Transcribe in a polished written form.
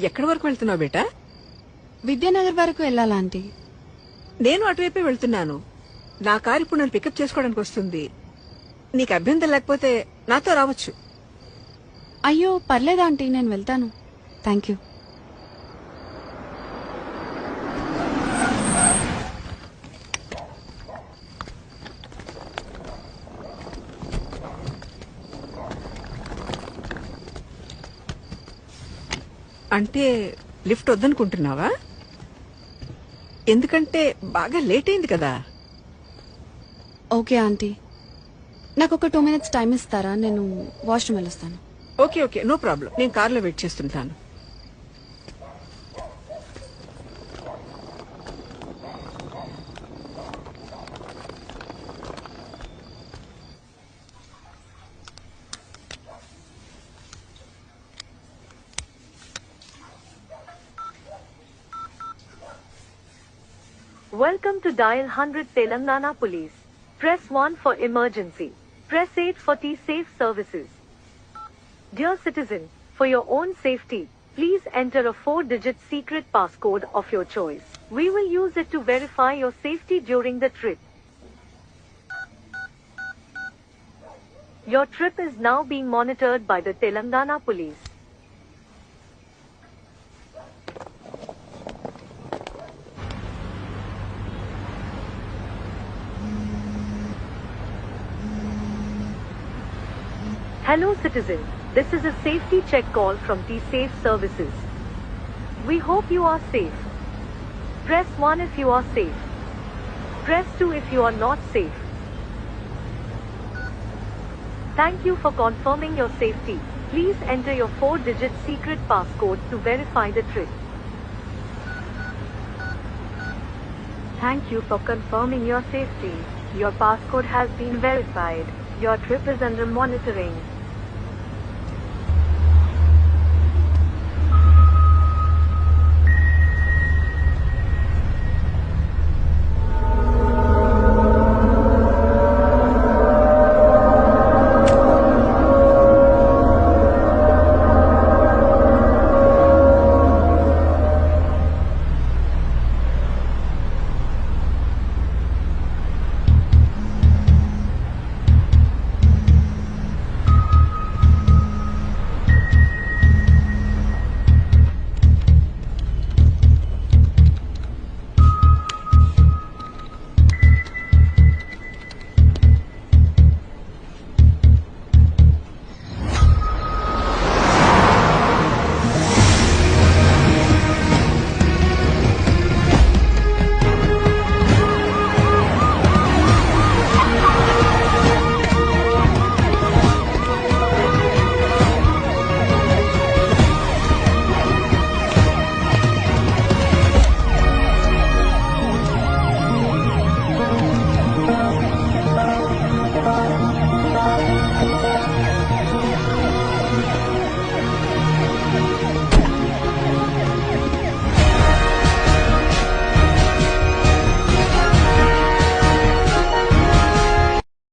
ఎక్కడి వరకు వెళ్తున్నావు బేటా? విద్యానగర్ వరకు వెళ్ళాలా ఆంటీ? నేను అటువైపే వెళ్తున్నాను. నా కారు ఇప్పుడు నన్ను పికప్ చేసుకోవడానికి వస్తుంది. నీకు అభ్యంతరం లేకపోతే నాతో రావచ్చు. అయ్యో పర్లేదు ఆంటీ, నేను వెళ్తాను. Thank you. అంటే లిఫ్ట్ వద్దనుకుంటున్నావా? ఎందుకంటే బాగా లేట్ అయింది కదా. ఓకే ఆంటీ, నాకు ఒక 2 minutes టైం ఇస్తారా? నేను వాష్రూమ్ వెళ్ళొస్తాను. Okay okay, no problem. నేను కార్లో వెయిట్ చేస్తుంటాను. Welcome to Dial 100 Telangana Police. Press 1 for emergency. Press 8 for T-Safe services. Dear citizen, for your own safety, please enter a 4-digit secret passcode of your choice. We will use it to verify your safety during the trip. Your trip is now being monitored by the Telangana Police. Hello citizen, this is a safety check call from T-Safe services. We hope you are safe. Press 1 if you are safe. Press 2 if you are not safe. Thank you for confirming your safety. Please enter your 4-digit secret passcode to verify the trip. Thank you for confirming your safety. Your passcode has been verified. Your trip is under monitoring.